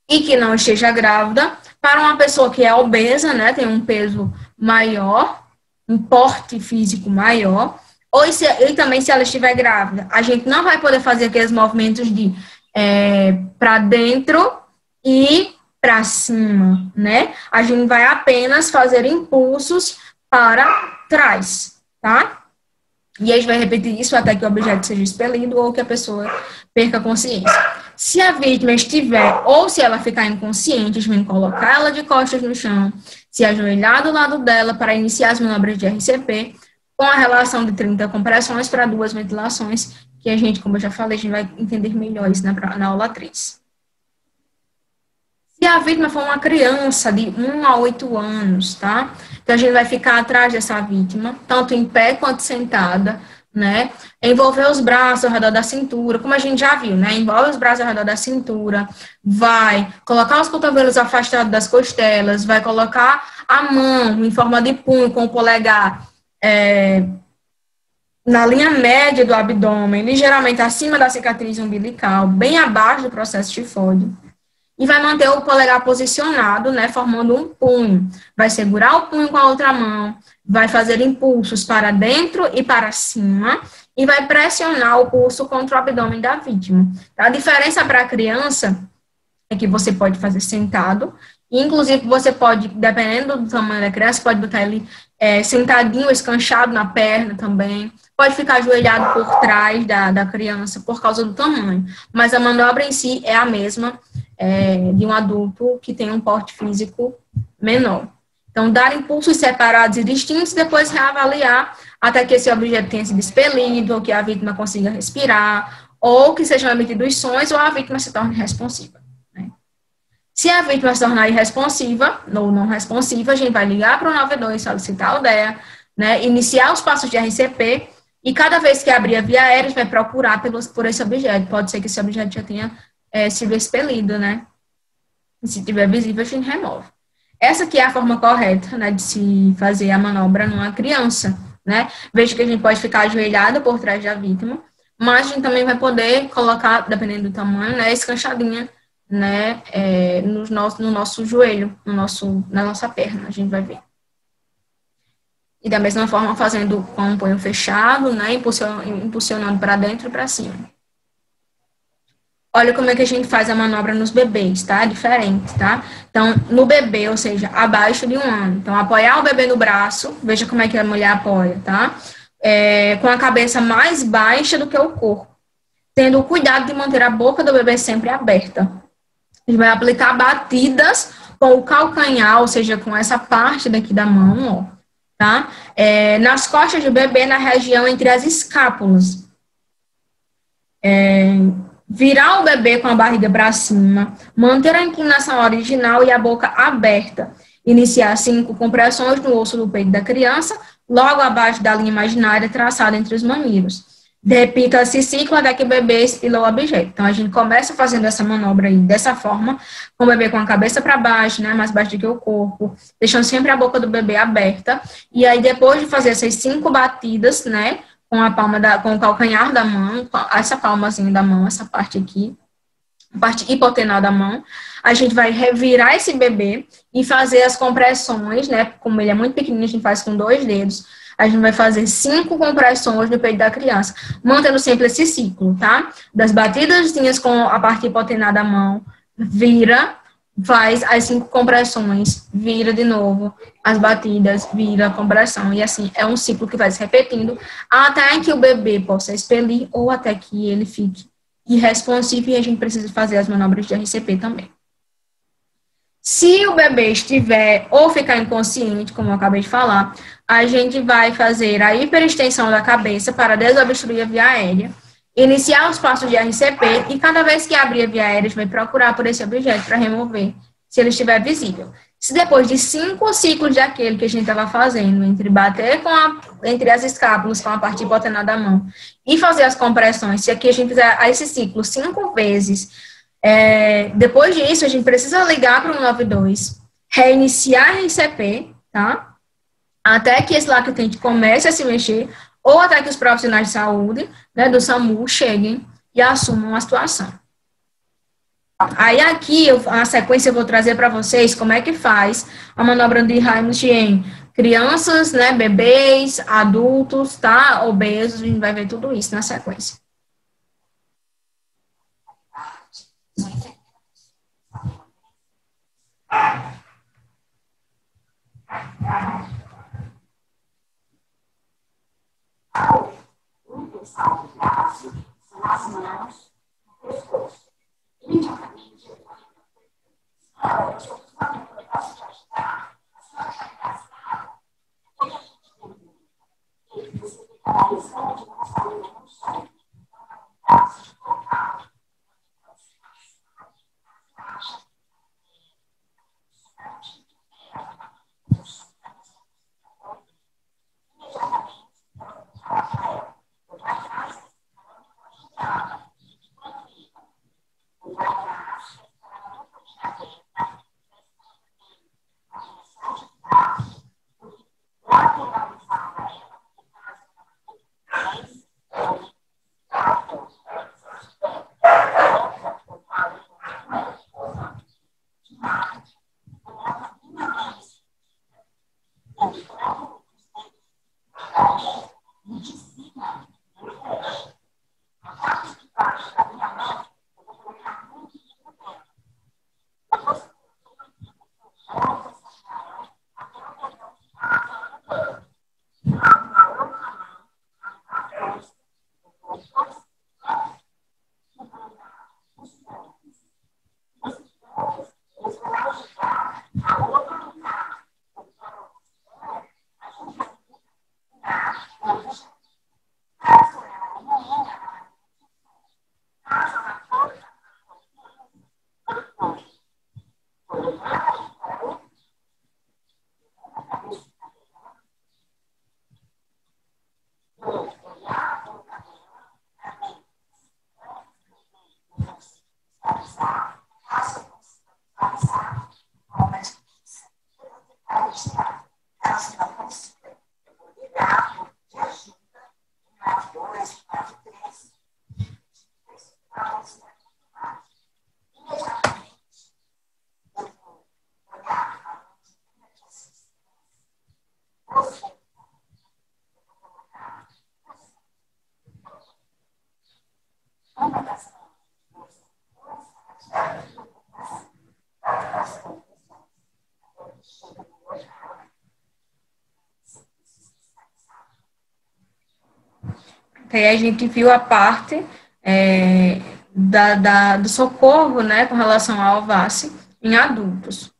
e que não esteja grávida, para uma pessoa que é obesa, né, tem um peso maior, um porte físico maior, e também se ela estiver grávida, a gente não vai poder fazer aqueles movimentos de para dentro ir para cima, né? A gente vai apenas fazer impulsos para trás, tá? E a gente vai repetir isso até que o objeto seja expelido ou que a pessoa perca a consciência. Se a vítima estiver, ou se ela ficar inconsciente, a gente vai colocar ela de costas no chão, se ajoelhar do lado dela para iniciar as manobras de RCP, com a relação de 30 compressões para 2 ventilações, que a gente, como eu já falei, a gente vai entender melhor isso na aula 3. Se a vítima for uma criança de 1 a 8 anos, tá? Então, a gente vai ficar atrás dessa vítima, tanto em pé quanto sentada, né? Envolver os braços ao redor da cintura, como a gente já viu, né? Envolve os braços ao redor da cintura, vai colocar os cotovelos afastados das costelas, vai colocar a mão em forma de punho com o polegar na linha média do abdômen, ligeiramente acima da cicatriz umbilical, bem abaixo do processo tifóide. E vai manter o polegar posicionado, né, formando um punho. Vai segurar o punho com a outra mão, vai fazer impulsos para dentro e para cima, e vai pressionar o pulso contra o abdômen da vítima. A diferença para a criança é que você pode fazer sentado, e inclusive você pode, dependendo do tamanho da criança, pode botar ele sentadinho, escanchado na perna também, pode ficar ajoelhado por trás da criança por causa do tamanho, mas a manobra em si é a mesma de um adulto que tem um porte físico menor. Então, dar impulsos separados e distintos, depois reavaliar até que esse objeto tenha sido expelido, ou que a vítima consiga respirar, ou que sejam emitidos sons, ou a vítima se torne responsiva. Né? Se a vítima se tornar irresponsiva, ou não responsiva, a gente vai ligar para o 92, solicitar o DEA, né, iniciar os passos de RCP, e cada vez que abrir a via aérea, a gente vai procurar por esse objeto. Pode ser que esse objeto já tenha sido expelido, né? E se tiver visível, a gente remove. Essa aqui é a forma correta, né, de se fazer a manobra numa criança, né? Veja que a gente pode ficar ajoelhado por trás da vítima, mas a gente também vai poder colocar, dependendo do tamanho, né, escanchadinha, né, no nosso joelho, na nossa perna, a gente vai ver. E da mesma forma, fazendo com um punho fechado, né, impulsionando para dentro e para cima. Olha como é que a gente faz a manobra nos bebês, tá? Diferente, tá? Então, no bebê, ou seja, abaixo de 1 ano. Então, apoiar o bebê no braço, veja como é que a mulher apoia, tá? Com a cabeça mais baixa do que o corpo. Tendo o cuidado de manter a boca do bebê sempre aberta. A gente vai aplicar batidas com o calcanhar, ou seja, com essa parte daqui da mão, ó, tá? Nas costas do bebê, na região entre as escápulas. Virar o bebê com a barriga para cima, manter a inclinação original e a boca aberta. Iniciar 5 compressões no osso do peito da criança, logo abaixo da linha imaginária traçada entre os mamilos. Repita esse ciclo até que o bebê expila o objeto. Então, a gente começa fazendo essa manobra aí dessa forma, com o bebê com a cabeça para baixo, né, mais baixo do que o corpo, deixando sempre a boca do bebê aberta. E aí, depois de fazer essas 5 batidas, né, com o calcanhar da mão, essa palmazinha da mão, essa parte aqui, a parte hipotenal da mão, a gente vai revirar esse bebê e fazer as compressões, né, como ele é muito pequenininho, a gente faz com 2 dedos, a gente vai fazer 5 compressões no peito da criança, mantendo sempre esse ciclo, tá? Das batidas com a parte hipotenal da mão, vira, faz as 5 compressões, vira de novo, as batidas, vira a compressão, e assim, é um ciclo que vai se repetindo até que o bebê possa expelir ou até que ele fique irresponsivo e a gente precisa fazer as manobras de RCP também. Se o bebê estiver ou ficar inconsciente, como eu acabei de falar, a gente vai fazer a hiperextensão da cabeça para desobstruir a via aérea, iniciar os passos de RCP e cada vez que abrir a via aérea, a gente vai procurar por esse objeto para remover, se ele estiver visível. Se depois de 5 ciclos daquele que a gente estava fazendo, entre bater entre as escápulas com a parte hipotenal da mão e fazer as compressões, se aqui a gente fizer esse ciclo 5 vezes, depois disso a gente precisa ligar para o 92, reiniciar a RCP, tá? Até que esse lactente comece a se mexer, ou até que os profissionais de saúde, né, do SAMU cheguem e assumam a situação. Aí aqui, a sequência eu vou trazer para vocês como é que faz a manobra de Heimlich em crianças, né, bebês, adultos, tá, obesos, a gente vai ver tudo isso na sequência. Aí a gente viu a parte do socorro, né, com relação ao alface em adultos.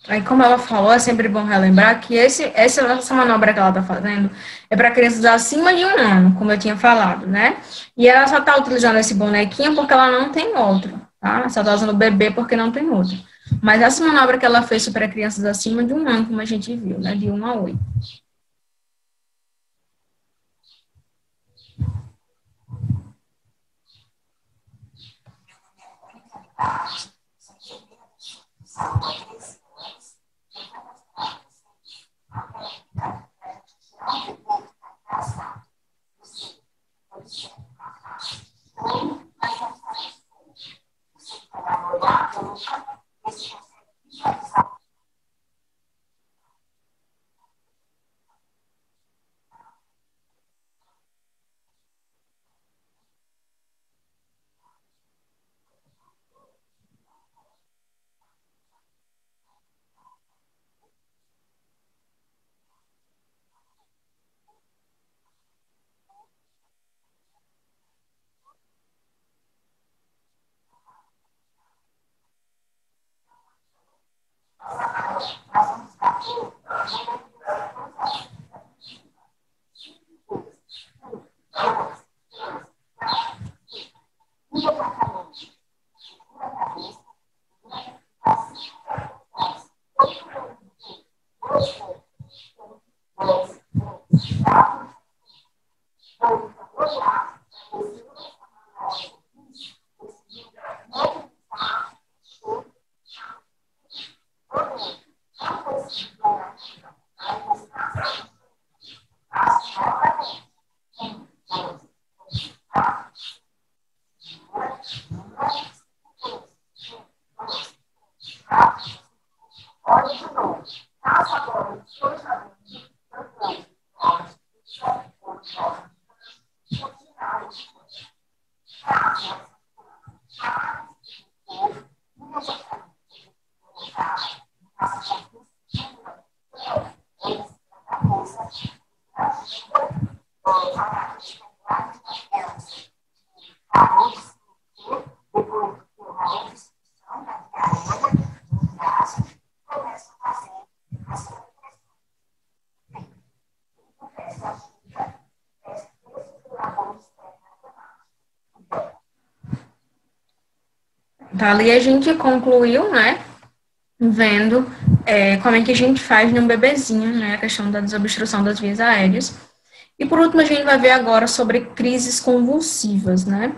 Aí, como ela falou, é sempre bom relembrar que essa manobra que ela está fazendo é para crianças acima de 1 ano, como eu tinha falado, né? E ela só está utilizando esse bonequinho porque ela não tem outro, tá? Ela só está usando o bebê porque não tem outro. Mas essa manobra que ela fez para crianças acima de 1 ano, como a gente viu, né? De 1 a 8. Então, ali a gente concluiu, né, vendo como é que a gente faz num bebezinho, né, a questão da desobstrução das vias aéreas. E por último, a gente vai ver agora sobre crises convulsivas, né?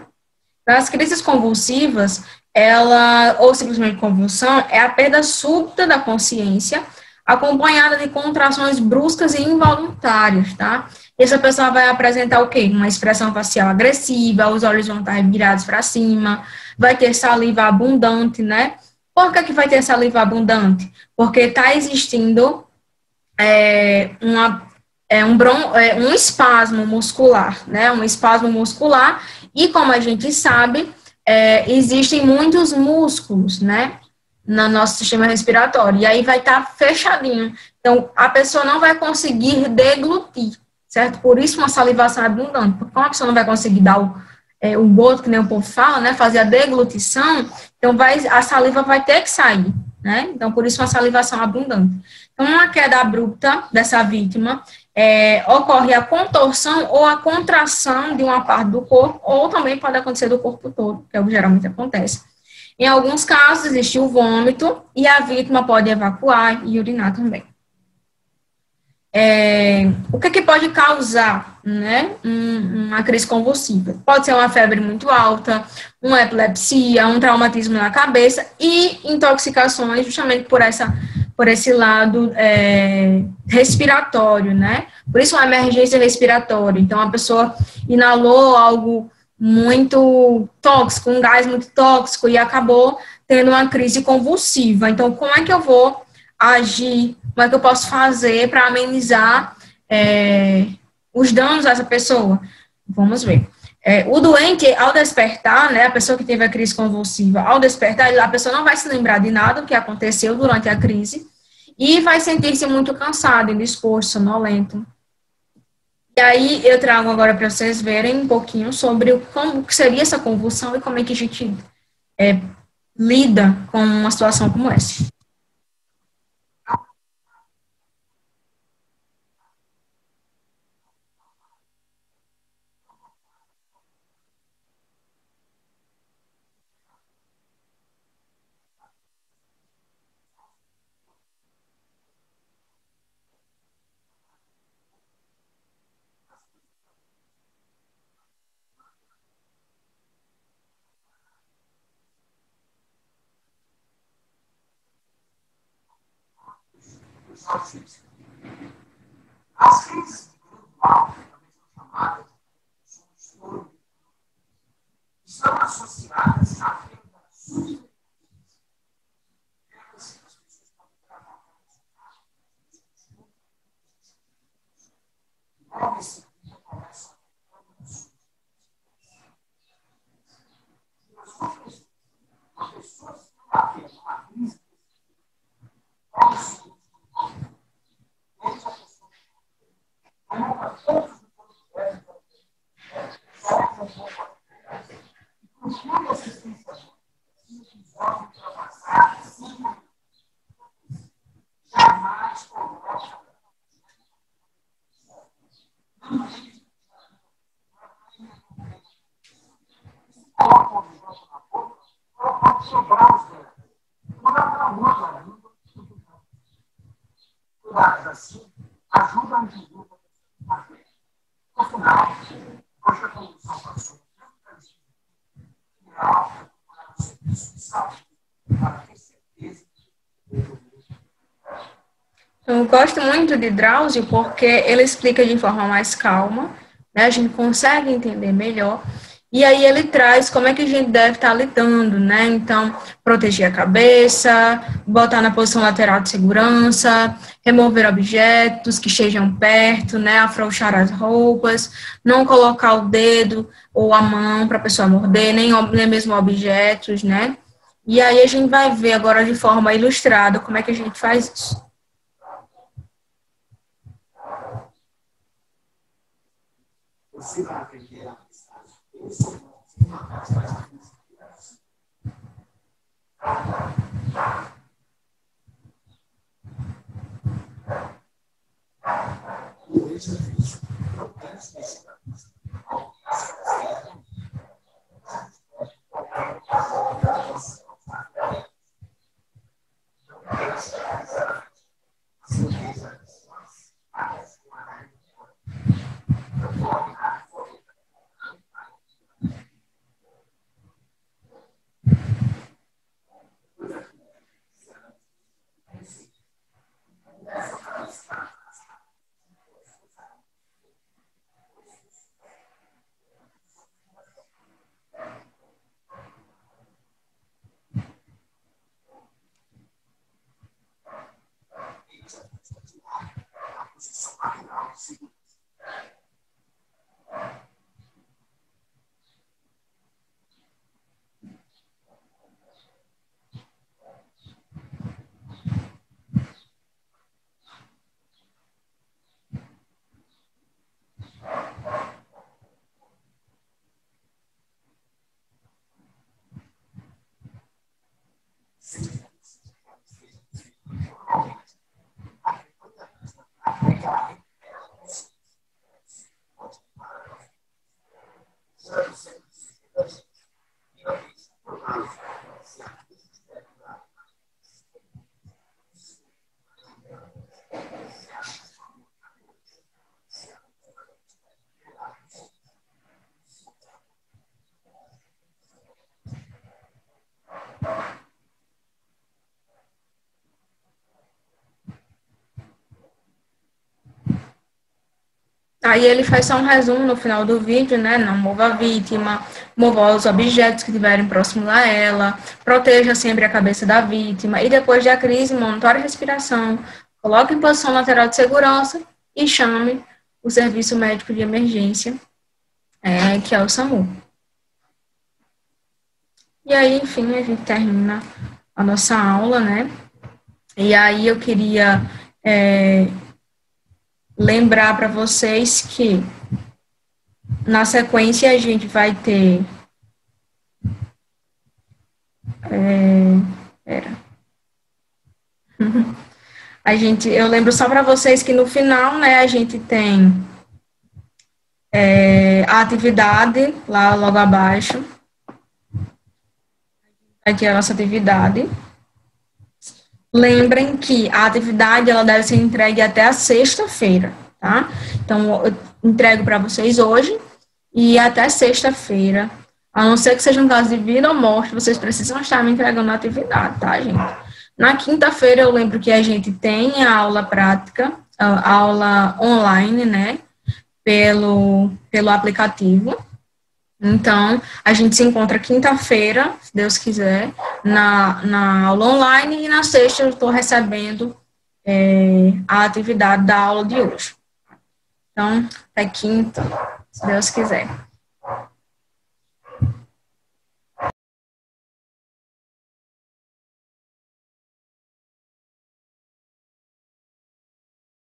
As crises convulsivas, ela, ou simplesmente convulsão, é a perda súbita da consciência, acompanhada de contrações bruscas e involuntárias, tá? Essa pessoa vai apresentar o quê? Uma expressão facial agressiva, os olhos vão estar virados para cima, vai ter saliva abundante, né? Por que vai ter saliva abundante? Porque está existindo uma um espasmo muscular, né? Um espasmo muscular, e como a gente sabe, existem muitos músculos, né? No nosso sistema respiratório, e aí vai estar fechadinho. Então, a pessoa não vai conseguir deglutir, certo? Por isso uma salivação abundante, porque como a pessoa não vai conseguir dar o goto, que nem o povo fala, né? Fazer a deglutição, então a saliva vai ter que sair, né? Então, por isso uma salivação abundante. Então, uma queda abrupta dessa vítima ocorre a contorção ou a contração de uma parte do corpo, ou também pode acontecer do corpo todo, que é o que geralmente acontece. Em alguns casos, existe o vômito e a vítima pode evacuar e urinar também. O que pode causar, né, uma crise convulsiva? Pode ser uma febre muito alta, uma epilepsia, um traumatismo na cabeça e intoxicações, justamente por esse lado respiratório, né? Por isso, uma emergência respiratória. Então, a pessoa inalou algo muito tóxico, um gás muito tóxico, e acabou tendo uma crise convulsiva. Então, como é que eu vou agir? Como é que eu posso fazer para amenizar os danos dessa pessoa? Vamos ver. O doente, ao despertar, né, a pessoa que teve a crise convulsiva, ao despertar, a pessoa não vai se lembrar de nada do que aconteceu durante a crise e vai sentir-se muito cansado, indisposto, sonolento. E aí eu trago agora para vocês verem um pouquinho sobre como que seria essa convulsão e como é que a gente lida com uma situação como essa. As crises de grande mal, também são chamadas de choro, estão associadas à afetação. Logo em seguida, começam a pessoa se bater numa crise, logo em seguida, deixa a pessoa coloca todos os pontos sofre um pouco e procura assistência resolve ultrapassar jamais coloca pode sobrar os dedos. Cuidar para outra língua. Cuidar assim ajuda a indivíduo a ver. No final, hoje a condução passou para o serviço de saúde, para ter certeza Eu gosto muito de Drauzio porque ele explica de forma mais calma, né? A gente consegue entender melhor. E aí ele traz como é que a gente deve estar lidando, né? Então, proteger a cabeça, botar na posição lateral de segurança, remover objetos que estejam perto, né? Afrouxar as roupas, não colocar o dedo ou a mão para a pessoa morder, nem mesmo objetos, né? E aí a gente vai ver agora de forma ilustrada como é que a gente faz isso. você vai aprender a pensar. Eu sou uma das mais hoje eu fiz. Eu penso nesse Aí ele faz só um resumo no final do vídeo, né? Não mova a vítima, mova os objetos que estiverem próximos a ela, proteja sempre a cabeça da vítima e depois da crise, monitore a respiração, coloque em posição lateral de segurança e chame o serviço médico de emergência, que é o SAMU. E aí, enfim, a gente termina a nossa aula, né? E aí eu queria lembrar para vocês que na sequência a gente vai ter eu lembro só para vocês que no final, né, a gente tem a atividade lá logo abaixo. Aqui é a nossa atividade. Lembrem que a atividade ela deve ser entregue até a sexta-feira, tá? Então, eu entrego para vocês hoje e até sexta-feira. A não ser que seja um caso de vida ou morte, vocês precisam estar me entregando a atividade, tá, gente? Na quinta-feira, eu lembro que a gente tem a aula prática, a aula online, né, pelo aplicativo. Então, a gente se encontra quinta-feira, se Deus quiser, na aula online, e na sexta eu estou recebendo a atividade da aula de hoje. Então, até quinta, se Deus quiser.